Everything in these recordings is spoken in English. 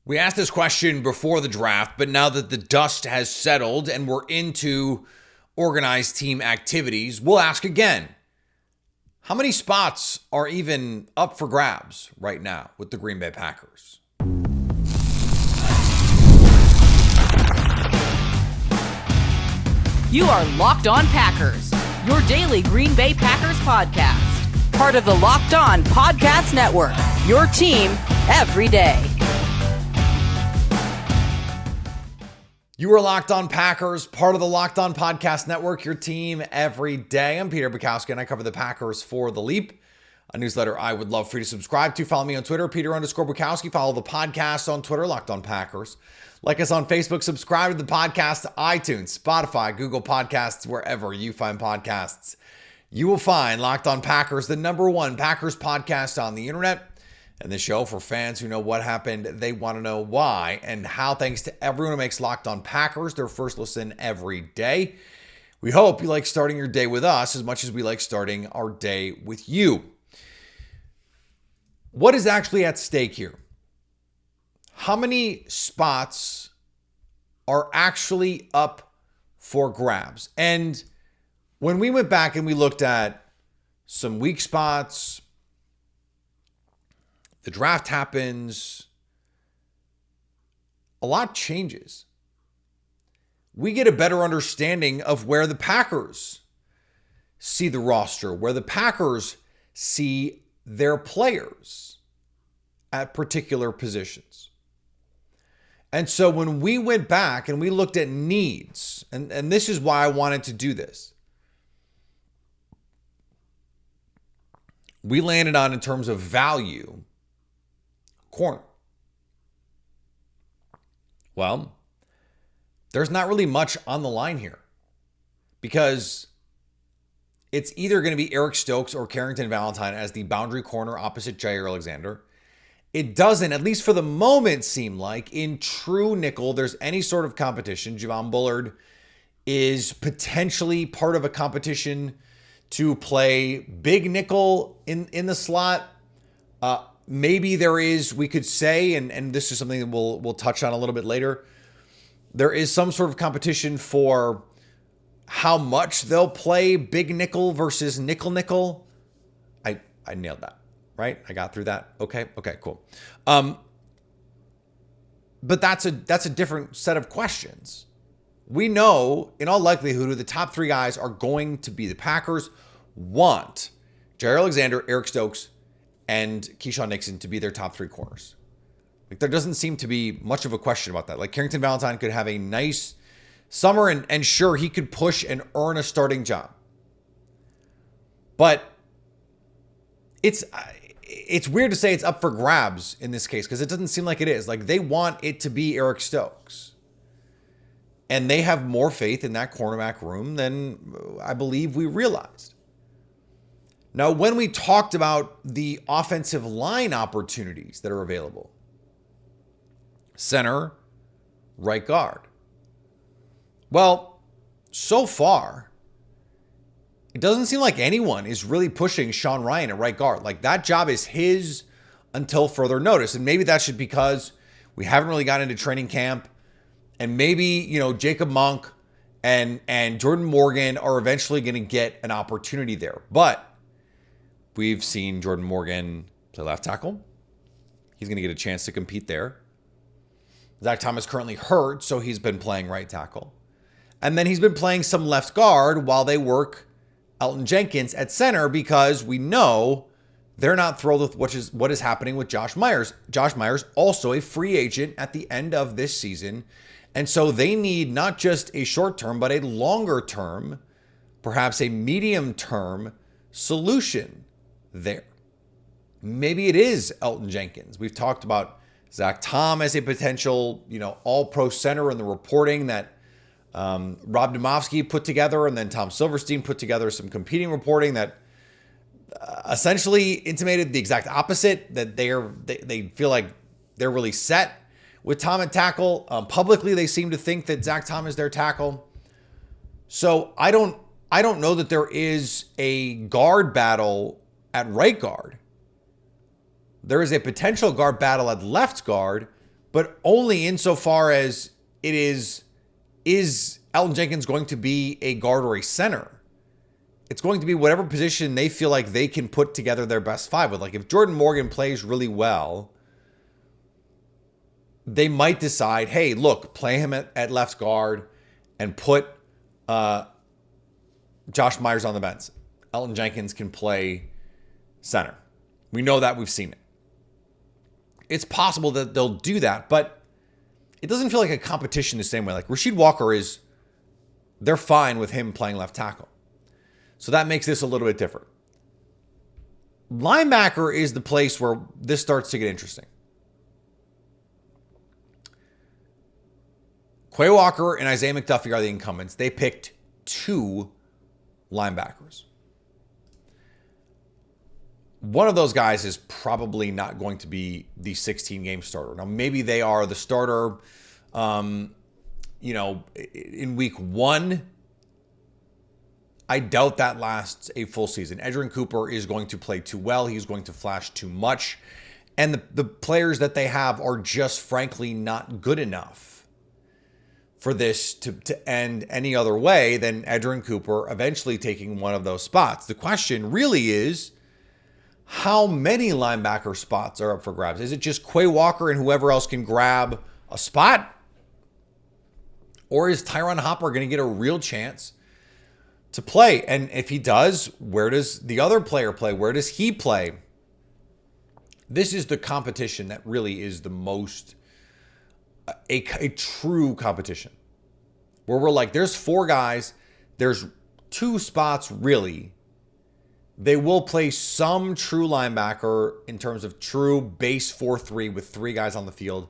We asked this question before the draft, but now that the dust has settled and we're into organized team activities, we'll ask again. How many spots are even up for grabs right now with the Green Bay Packers? You are Locked On Packers, your daily Green Bay Packers podcast. Part of the Locked On Podcast Network, your team every day. You are Locked On Packers, part of the Locked On Podcast Network, your team every day. I'm Peter Bukowski, and I cover the Packers for The Leap, a newsletter I would love for you to subscribe to. Follow me on Twitter, Peter_Bukowski. Follow the podcast on Twitter, Locked On Packers. Like us on Facebook, subscribe to the podcast to iTunes, Spotify, Google Podcasts, wherever you find podcasts. You will find Locked On Packers, the #1 Packers podcast on the internet. And the show for fans who know what happened, they want to know why and how, thanks to everyone who makes Locked On Packers their first listen every day. We hope you like starting your day with us as much as we like starting our day with you. What is actually at stake here? How many spots are actually up for grabs? And when we went back and we looked at some weak spots, the draft happens, a lot changes. We get a better understanding of where the Packers see the roster, where the Packers see their players at particular positions. And so when we went back and we looked at needs, and this is why I wanted to do this, we landed on, in terms of value, corner. Well, there's not really much on the line here because it's either going to be Eric Stokes or Carrington Valentine as the boundary corner opposite Jair Alexander. It doesn't, at least for the moment, seem like in true nickel there's any sort of competition. Javon Bullard is potentially part of a competition to play big nickel in the slot. Maybe there is, we could say, and this is something that we'll touch on a little bit later, there is some sort of competition for how much they'll play big nickel versus nickel. I nailed that, right? I got through that. Okay, cool. But that's a different set of questions. We know, in all likelihood, who the top three guys are going to be. The Packers want Jair Alexander, Eric Stokes, and Keyshawn Nixon to be their top three corners. Like, there doesn't seem to be much of a question about that. Like, Carrington Valentine could have a nice summer, and sure, he could push and earn a starting job. But it's weird to say it's up for grabs in this case because it doesn't seem like it is. Like, they want it to be Eric Stokes. And they have more faith in that cornerback room than I believe we realized. Now, when we talked about the offensive line opportunities that are available, center, right guard. Well, so far, it doesn't seem like anyone is really pushing Sean Rhyan at right guard. Like, that job is his until further notice. And maybe that's just because we haven't really gotten into training camp. And maybe, Jacob Monk and Jordan Morgan are eventually going to get an opportunity there. But we've seen Jordan Morgan play left tackle. He's going to get a chance to compete there. Zach Tom is currently hurt, so he's been playing right tackle. And then he's been playing some left guard while they work Elgton Jenkins at center because we know they're not thrilled with what is happening with Josh Myers. Josh Myers, also a free agent at the end of this season. And so they need not just a short term, but a longer term, perhaps a medium term solution there. Maybe it is Elgton Jenkins. We've talked about Zach Tom as a potential, all-pro center in the reporting that Rob Demovsky put together, and then Tom Silverstein put together some competing reporting that essentially intimated the exact opposite, that they feel like they're really set with Tom at tackle. Publicly, they seem to think that Zach Tom is their tackle. So I don't know that there is a guard battle at right guard. There is a potential guard battle at left guard, but only insofar as it is Elgton Jenkins going to be a guard or a center? It's going to be whatever position they feel like they can put together their best five with. Like if Jordan Morgan plays really well, they might decide, hey, look, play him at left guard and put Josh Myers on the bench. Elgton Jenkins can play center. We know that. We've seen it. It's possible that they'll do that, but it doesn't feel like a competition the same way. Like Rasheed Walker they're fine with him playing left tackle. So that makes this a little bit different. Linebacker is the place where this starts to get interesting. Quay Walker and Isaiah McDuffie are the incumbents. They picked 2 linebackers. One of those guys is probably not going to be the 16-game starter. Now, maybe they are the starter, in week 1. I doubt that lasts a full season. Edgerrin Cooper is going to play too well. He's going to flash too much. And the players that they have are just frankly not good enough for this to end any other way than Edgerrin Cooper eventually taking one of those spots. The question really is, how many linebacker spots are up for grabs? Is it just Quay Walker and whoever else can grab a spot? Or is Tyron Hopper going to get a real chance to play? And if he does, where does the other player play? Where does he play? This is the competition that really is the most a true competition, where we're like, there's 4 guys, there's 2 spots really. They will play some true linebacker in terms of true base 4-3 with 3 guys on the field.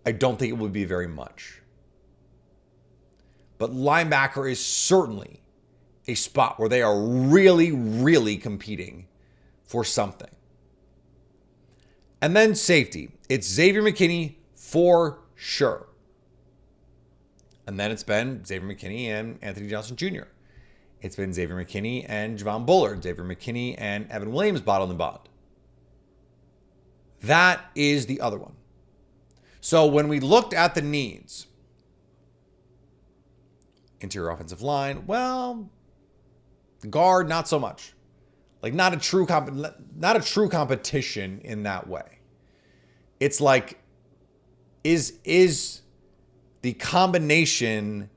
I don't think it would be very much. But linebacker is certainly a spot where they are really, really competing for something. And then safety. It's Xavier McKinney for sure. And then it's been Xavier McKinney and Anthony Johnson Jr. It's been Xavier McKinney and Javon Bullard, Xavier McKinney and Evan Williams bottled and bond. That is the other one. So when we looked at the needs, interior offensive line, well, guard, not so much. Like not a true competition in that way. It's like, is the combination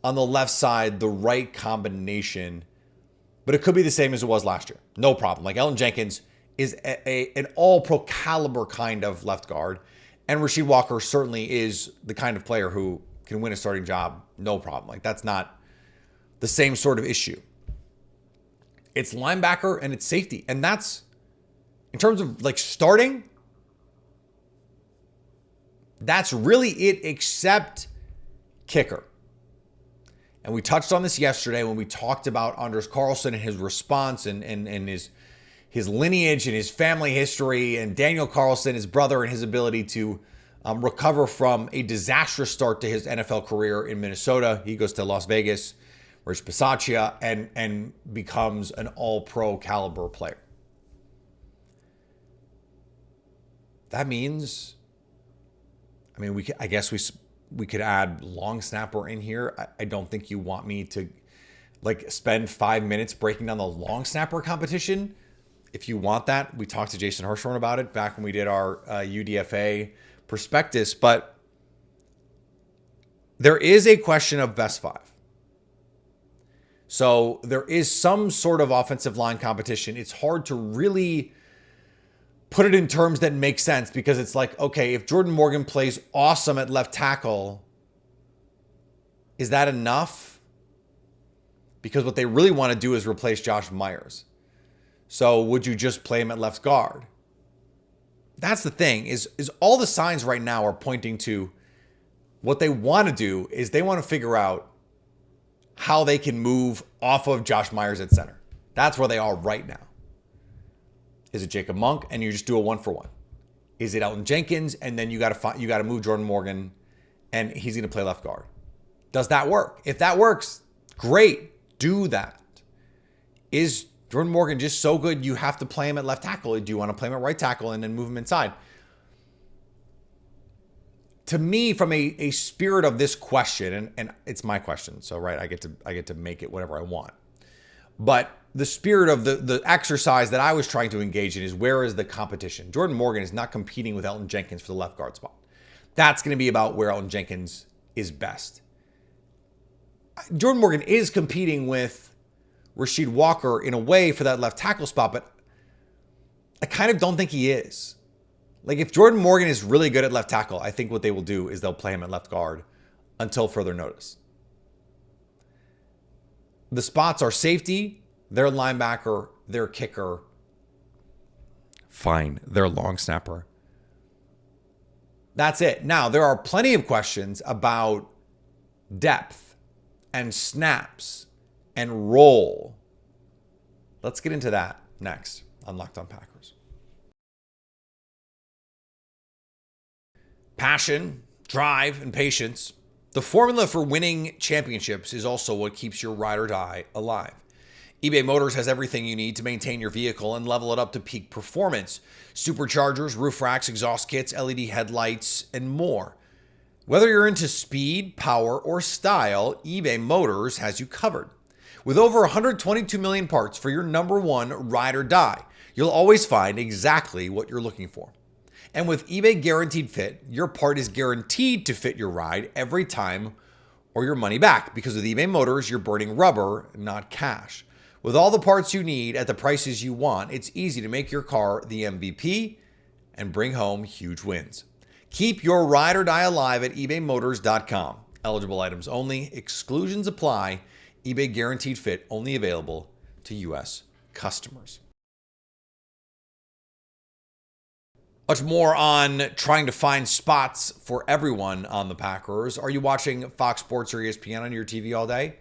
on the left side the right combination? But it could be the same as it was last year. No problem. Like Elgton Jenkins is an all-pro caliber kind of left guard. And Rasheed Walker certainly is the kind of player who can win a starting job. No problem. Like that's not the same sort of issue. It's linebacker and it's safety. And that's, in terms of like starting, that's really it except kicker. And we touched on this yesterday when we talked about Anders Carlson and his response and his lineage and his family history, and Daniel Carlson, his brother, and his ability to recover from a disastrous start to his NFL career in Minnesota. He goes to Las Vegas, where's Bisaccia, and becomes an all-pro caliber player. That means, I mean, I guess we could add long snapper in here. I don't think you want me to like spend 5 minutes breaking down the long snapper competition. If you want that, we talked to Jason Hirschhorn about it back when we did our UDFA prospectus. But there is a question of best 5. So there is some sort of offensive line competition. It's hard to really put it in terms that make sense, because it's like, okay, if Jordan Morgan plays awesome at left tackle, is that enough? Because what they really want to do is replace Josh Myers. So would you just play him at left guard? That's the thing, is all the signs right now are pointing to what they want to do is they want to figure out how they can move off of Josh Myers at center. That's where they are right now. Is it Jacob Monk and you just do a 1-for-1? Is it Elgton Jenkins and then you got to move Jordan Morgan and he's going to play left guard? Does that work? If that works, great, do that. Is Jordan Morgan just so good you have to play him at left tackle? Or do you want to play him at right tackle and then move him inside? to me, from a spirit of this question, and it's my question, so right, I get to make it whatever I want. But the spirit of the exercise that I was trying to engage in is, where is the competition? Jordan Morgan is not competing with Elton Jenkins for the left guard spot. That's going to be about where Elton Jenkins is best. Jordan Morgan is competing with Rasheed Walker in a way for that left tackle spot, but I kind of don't think he is. Like, if Jordan Morgan is really good at left tackle, I think what they will do is they'll play him at left guard until further notice. The spots are safety, their linebacker, their kicker, fine, their long snapper. That's it. Now, there are plenty of questions about depth and snaps and role. Let's get into that next on Locked On Packers. Passion, drive, and patience. The formula for winning championships is also what keeps your ride or die alive. eBay Motors has everything you need to maintain your vehicle and level it up to peak performance. Superchargers, roof racks, exhaust kits, LED headlights, and more. Whether you're into speed, power, or style, eBay Motors has you covered. With over 122 million parts for your number one ride or die, you'll always find exactly what you're looking for. And with eBay Guaranteed Fit, your part is guaranteed to fit your ride every time, or your money back. Because with eBay Motors, you're burning rubber, not cash. With all the parts you need at the prices you want, it's easy to make your car the MVP and bring home huge wins. Keep your ride or die alive at ebaymotors.com. Eligible items only. Exclusions apply. eBay Guaranteed Fit only available to U.S. customers. Much more on trying to find spots for everyone on the Packers. Are you watching Fox Sports or ESPN on your TV all day?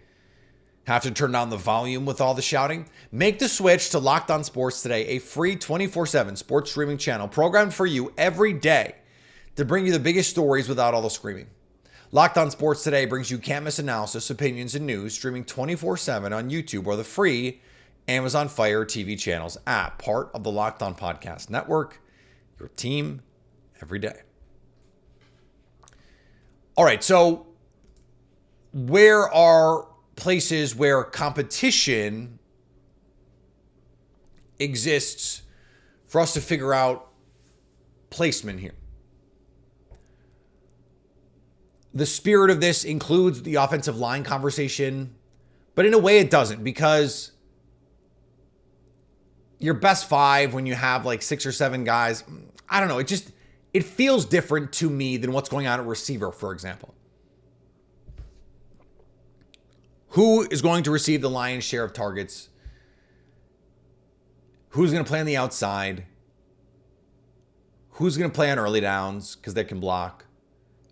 Have to turn down the volume with all the shouting? Make the switch to Locked On Sports Today, a free 24/7 sports streaming channel programmed for you every day to bring you the biggest stories without all the screaming. Locked On Sports Today brings you can't-miss analysis, opinions, and news streaming 24/7 on YouTube or the free Amazon Fire TV channels app, part of the Locked On Podcast Network. Your team every day. All right, so where are places where competition exists for us to figure out placement here? The spirit of this includes the offensive line conversation, but in a way it doesn't, because your best five, when you have like 6 or 7 guys, I don't know. It feels different to me than what's going on at receiver, for example. Who is going to receive the lion's share of targets? Who's going to play on the outside? Who's going to play on early downs because they can block?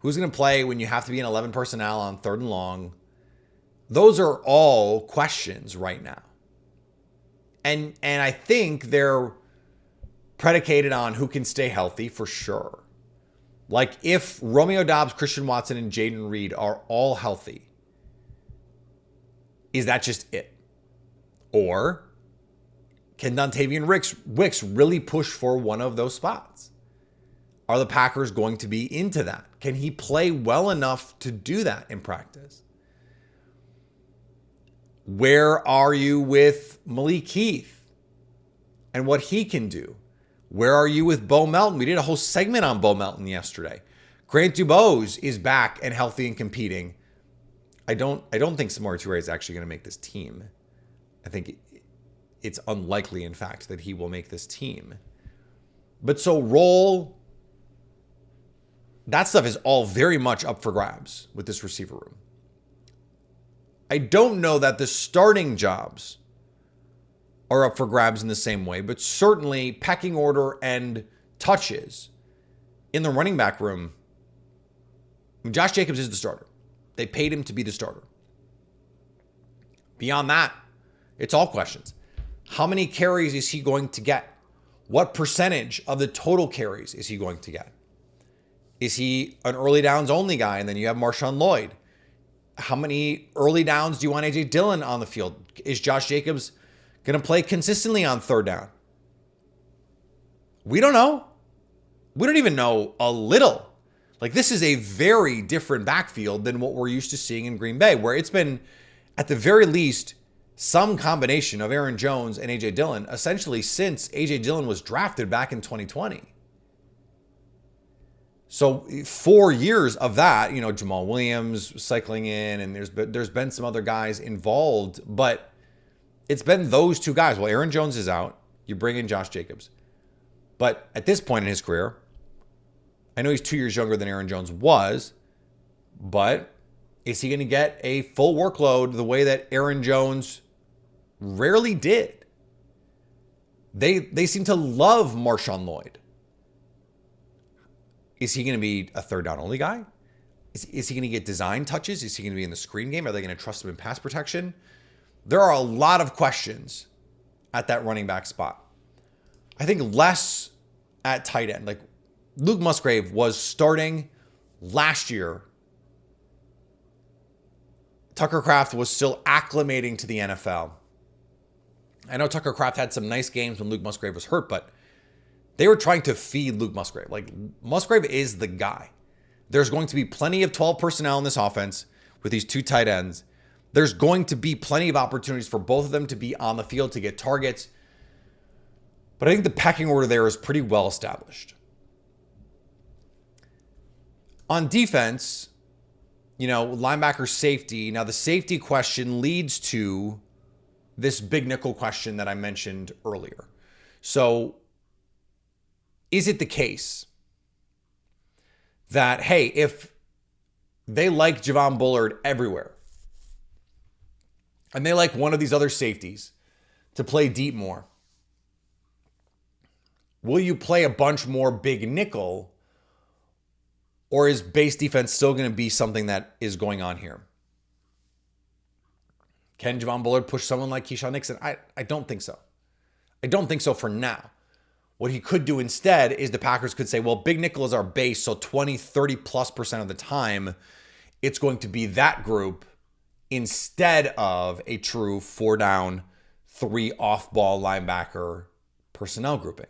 Who's going to play when you have to be in 11 personnel on 3rd and long? Those are all questions right now. And I think they're predicated on who can stay healthy for sure. Like, if Romeo Doubs, Christian Watson, and Jaden Reed are all healthy, is that just it? Or can Dontavian Wicks really push for one of those spots? Are the Packers going to be into that? Can he play well enough to do that in practice? Where are you with Malik Heath and what he can do? Where are you with Bo Melton? We did a whole segment on Bo Melton yesterday. Grant Dubose is back and healthy and competing. I don't think Samori Toure is actually going to make this team. I think it's unlikely, in fact, that he will make this team. But so role, that stuff is all very much up for grabs with this receiver room. I don't know that the starting jobs are up for grabs in the same way, but certainly pecking order and touches in the running back room. I mean, Josh Jacobs is the starter. They paid him to be the starter. Beyond that, it's all questions. How many carries is he going to get? What percentage of the total carries is he going to get? Is he an early downs only guy, and then you have Marshawn Lloyd? How many early downs do you want A.J. Dillon on the field? Is Josh Jacobs going to play consistently on 3rd down? We don't know. We don't even know a little. Like, this is a very different backfield than what we're used to seeing in Green Bay, where it's been, at the very least, some combination of Aaron Jones and A.J. Dillon, essentially since A.J. Dillon was drafted back in 2020. So 4 years of that, Jamal Williams cycling in, and there's been some other guys involved, but it's been those two guys. Well, Aaron Jones is out. You bring in Josh Jacobs. But at this point in his career, I know he's 2 years younger than Aaron Jones was, but is he going to get a full workload the way that Aaron Jones rarely did? They seem to love Marshawn Lloyd. Is he going to be a third down only guy? Is he going to get design touches? Is he going to be in the screen game? Are they going to trust him in pass protection? There are a lot of questions at that running back spot. I think less at tight end. Like, Luke Musgrave was starting last year. Tucker Kraft was still acclimating to the NFL. I know Tucker Kraft had some nice games when Luke Musgrave was hurt, but they were trying to feed Luke Musgrave. Like, Musgrave is the guy. There's going to be plenty of 12 personnel in this offense with these two tight ends. There's going to be plenty of opportunities for both of them to be on the field to get targets. But I think the pecking order there is pretty well established. On defense, linebacker safety. Now, the safety question leads to this big nickel question that I mentioned earlier. So, is it the case that, hey, if they like Javon Bullard everywhere, and they like one of these other safeties to play deep more, will you play a bunch more big nickel, or is base defense still going to be something that is going on here? Can Javon Bullard push someone like Keyshawn Nixon? I don't think so. I don't think so for now. What he could do instead is the Packers could say, well, big nickel is our base, so 20, 30+% of the time, it's going to be that group instead of a true 4-down, 3 off-ball linebacker personnel grouping.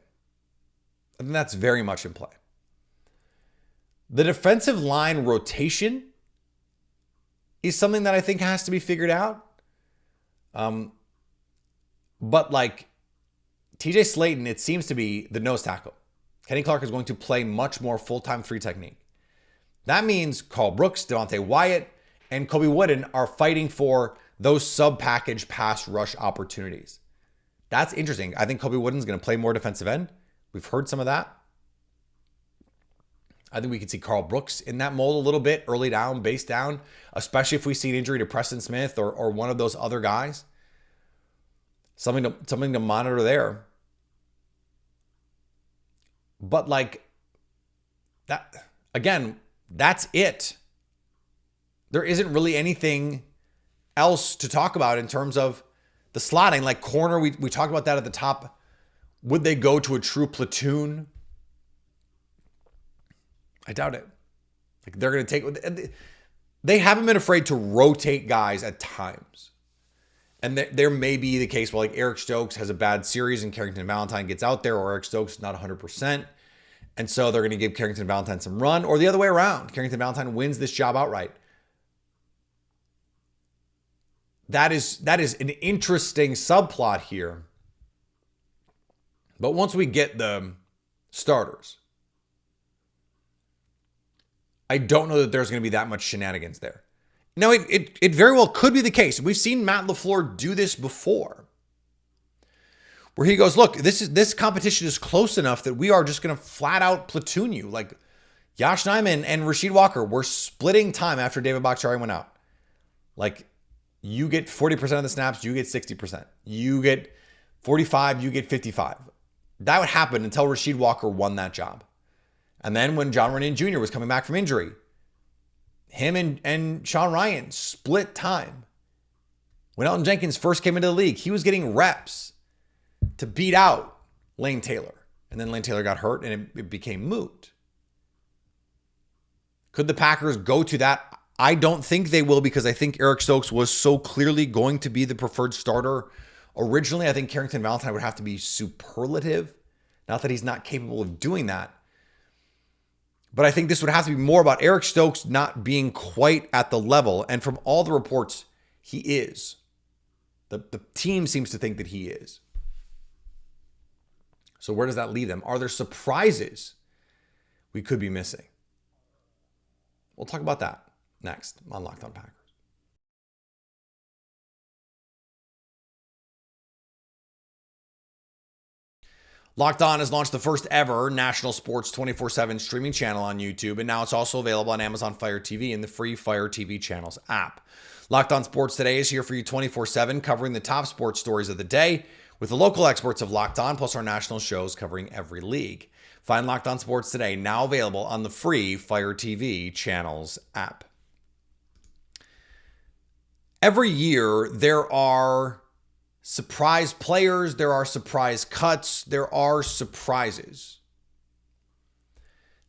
I think that's very much in play. The defensive line rotation is something that I think has to be figured out. But like TJ Slayton, it seems to be the nose tackle. Kenny Clark is going to play much more full-time 3 technique. That means Carl Brooks, Devontae Wyatt, and Kobe Wooden are fighting for those sub-package pass rush opportunities. That's interesting. I think Kobe Wooden's going to play more defensive end. We've heard some of that. I think we could see Carl Brooks in that mold a little bit, early down, base down, especially if we see an injury to Preston Smith or one of those other guys. Something to monitor there. But like that, again, that's it. There isn't really anything else to talk about in terms of the slotting. Like corner, we talked about that at the top. Would they go to a true platoon? I doubt it. Like they're going to take, they haven't been afraid to rotate guys at times. And there may be the case where like Eric Stokes has a bad series and Carrington Valentine gets out there, or Eric Stokes is not 100%. And so they're going to give Carrington Valentine some run, or the other way around. Carrington Valentine wins this job outright. That is an interesting subplot here. But once we get the starters, I don't know that there's going to be that much shenanigans there. Now, it very well could be the case. We've seen Matt LaFleur do this before, where he goes, look, this competition is close enough that we are just going to flat out platoon you. Like Josh Nijman and Rasheed Walker were splitting time after David Bakhtiari went out. Like you get 40% of the snaps, you get 60%. You get 45, you get 55. That would happen until Rasheed Walker won that job. And then when John Rennie Jr. was coming back from injury, him and Sean Ryan split time. When Elton Jenkins first came into the league, he was getting reps to beat out Lane Taylor. And then Lane Taylor got hurt and it became moot. Could the Packers go to that? I don't think they will, because I think Eric Stokes was so clearly going to be the preferred starter. Originally, I think Carrington Valentine would have to be superlative. Not that he's not capable of doing that. But I think this would have to be more about Eric Stokes not being quite at the level. And from all the reports, he is. The team seems to think that he is. So where does that leave them? Are there surprises we could be missing? We'll talk about that next on Locked On Packers. Locked On has launched the first ever national sports 24/7 streaming channel on YouTube, and now it's also available on Amazon Fire TV and the free Fire TV channels app. Locked On Sports Today is here for you 24/7, covering the top sports stories of the day with the local experts of Locked On, plus our national shows covering every league. Find Locked On Sports Today now available on the free Fire TV channels app. Every year, there are surprise players, there are surprise cuts, there are surprises.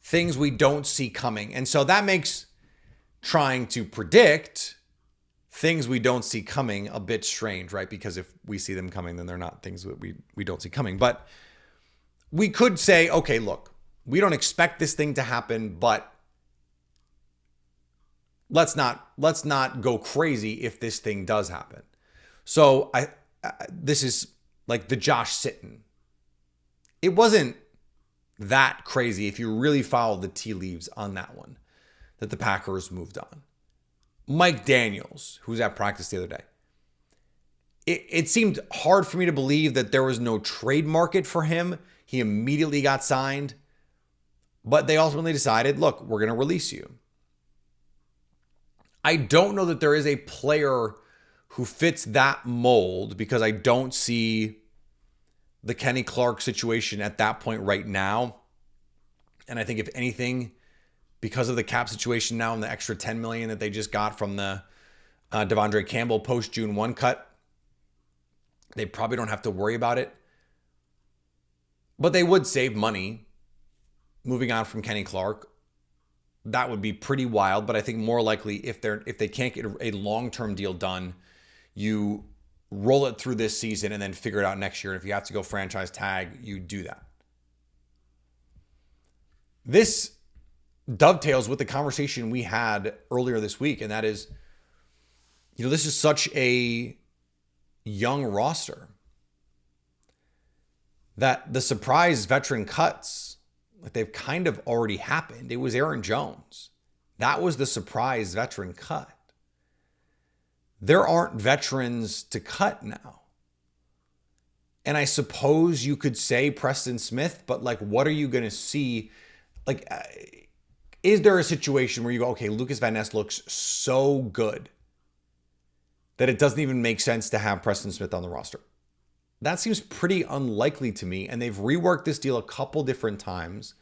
Things we don't see coming. And so that makes trying to predict things we don't see coming a bit strange, right? Because if we see them coming, then they're not things that we don't see coming. But we could say, okay, look, we don't expect this thing to happen, but let's not go crazy if this thing does happen. So this is like the Josh Sitton. It wasn't that crazy if you really followed the tea leaves on that one, that the Packers moved on. Mike Daniels, who was at practice the other day. It seemed hard for me to believe that there was no trade market for him. He immediately got signed, but they ultimately decided, look, we're going to release you. I don't know that there is a player who fits that mold because I don't see the Kenny Clark situation at that point right now. And I think if anything, because of the cap situation now and the extra $10 million that they just got from the Devondre Campbell post June 1 cut, they probably don't have to worry about it. But they would save money moving on from Kenny Clark. That would be pretty wild, but I think more likely if they can't get a long-term deal done, you roll it through this season and then figure it out next year. And if you have to go franchise tag, you do that. This dovetails with the conversation we had earlier this week, and that is, this is such a young roster that the surprise veteran cuts, like they've kind of already happened. It was Aaron Jones. That was the surprise veteran cut. There aren't veterans to cut now. And I suppose you could say Preston Smith, but like, what are you going to see? Like, is there a situation where you go, okay, Lucas Van Ness looks so good that it doesn't even make sense to have Preston Smith on the roster? That seems pretty unlikely to me. And they've reworked this deal a couple different times.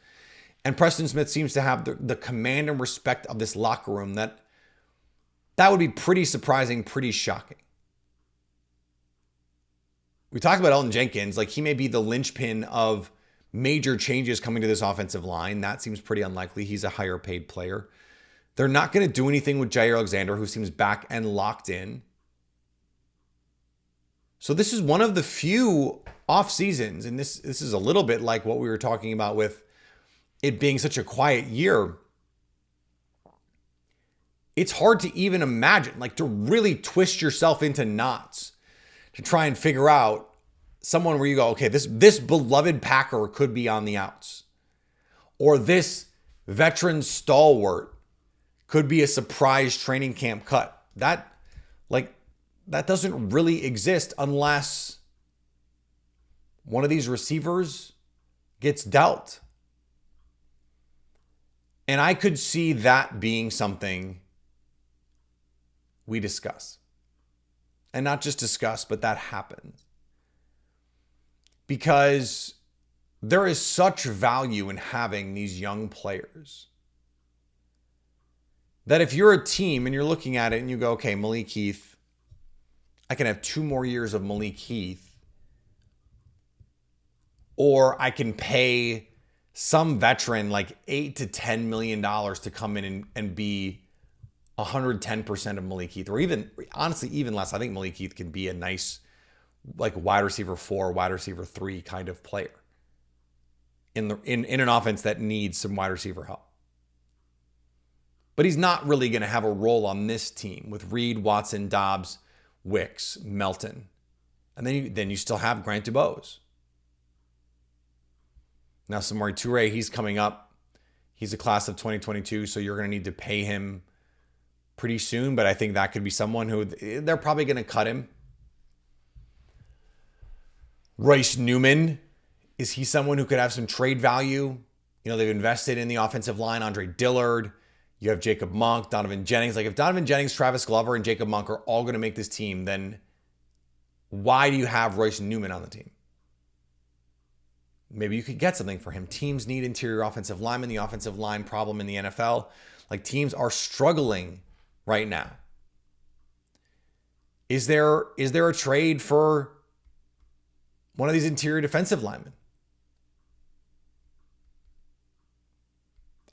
And Preston Smith seems to have the command and respect of this locker room that would be pretty surprising, pretty shocking. We talked about Elton Jenkins. Like, he may be the linchpin of major changes coming to this offensive line. That seems pretty unlikely. He's a higher paid player. They're not going to do anything with Jair Alexander, who seems back and locked in. So this is one of the few off seasons, and this is a little bit like what we were talking about with it being such a quiet year. It's hard to even imagine, like, to really twist yourself into knots to try and figure out someone where you go, okay, this beloved Packer could be on the outs, or this veteran stalwart could be a surprise training camp cut. That doesn't really exist unless one of these receivers gets dealt. And I could see that being something we discuss. And not just discuss, but that happens. Because there is such value in having these young players that if you're a team and you're looking at it and you go, okay, Malik Heath, I can have 2 more years of Malik Heath, or I can pay some veteran like $8 to $10 million to come in and be 110% of Malik Heath, or even, honestly, even less. I think Malik Heath can be a nice, like, wide receiver 4, wide receiver 3 kind of player in an offense that needs some wide receiver help. But he's not really going to have a role on this team with Reed, Watson, Dobbs, Wicks, Melton. And then you still have Grant DuBose. Now, Samori Toure, he's coming up. He's a class of 2022, so you're going to need to pay him pretty soon. But I think that could be someone who they're probably going to cut him. Royce Newman, is he someone who could have some trade value? You know, they've invested in the offensive line, Andre Dillard. You have Jacob Monk, Donovan Jennings. Like if Donovan Jennings, Travis Glover, and Jacob Monk are all going to make this team, then why do you have Royce Newman on the team? Maybe you could get something for him. Teams need interior offensive linemen. The offensive line problem in the NFL. Like teams are struggling right now. Is there a trade for one of these interior defensive linemen?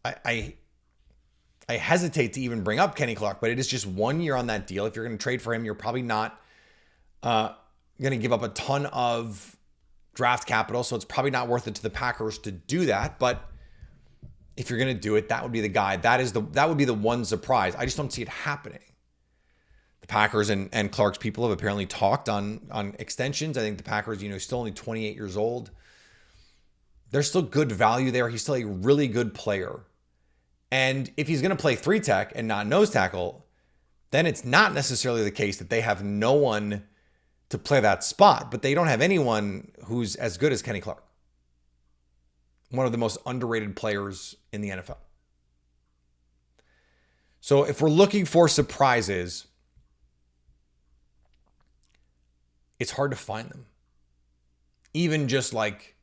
I hesitate to even bring up Kenny Clark, but it is just 1 year on that deal. If you're going to trade for him, you're probably not going to give up a ton of draft capital, so it's probably not worth it to the Packers to do that. But if you're going to do it, that would be the guy. That would be the one surprise. I just don't see it happening. The Packers and Clark's people have apparently talked on extensions. I think the Packers, he's still only 28 years old. There's still good value there. He's still a really good player. And if he's going to play 3-tech and not nose tackle, then it's not necessarily the case that they have no one to play that spot, but they don't have anyone who's as good as Kenny Clark. One of the most underrated players in the NFL. So if we're looking for surprises, it's hard to find them. Even just like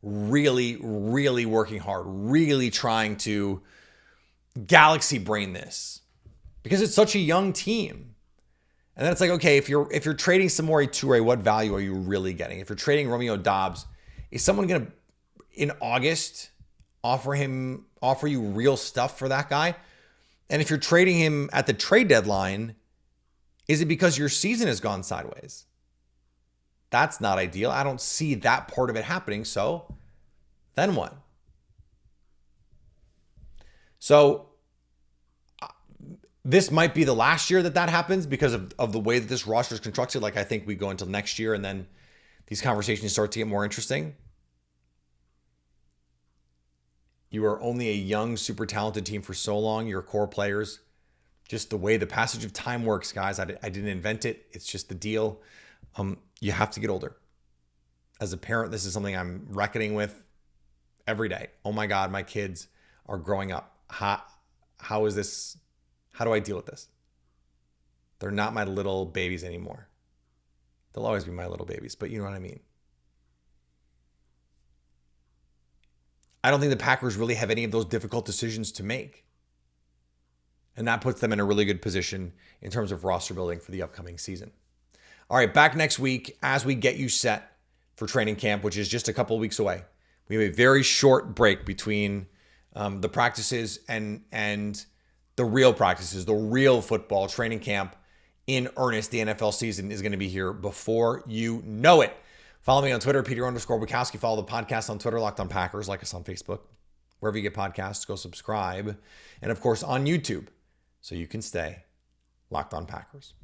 really, really working hard, really trying to galaxy brain this because it's such a young team. And then it's like, okay, if you're trading Samori Toure, what value are you really getting? If you're trading Romeo Dobbs, is someone going to, in August, offer you real stuff for that guy? And if you're trading him at the trade deadline, is it because your season has gone sideways? That's not ideal. I don't see that part of it happening. So then what? So this might be the last year that happens because of the way that this roster is constructed. Like I think we go until next year and then these conversations start to get more interesting. You are only a young, super talented team for so long. Your core players, just the way the passage of time works, guys. I didn't invent it. It's just the deal. You have to get older. As a parent, this is something I'm reckoning with every day. Oh my God, my kids are growing up. How is this? How do I deal with this? They're not my little babies anymore. They'll always be my little babies, but you know what I mean. I don't think the Packers really have any of those difficult decisions to make. And that puts them in a really good position in terms of roster building for the upcoming season. All right, back next week as we get you set for training camp, which is just a couple of weeks away. We have a very short break between the practices and the real practices, the real football training camp in earnest. The NFL season is going to be here before you know it. Follow me on Twitter, Peter_Bukowski. Follow the podcast on Twitter, Locked On Packers. Like us on Facebook. Wherever you get podcasts, go subscribe. And of course on YouTube, so you can stay Locked On Packers.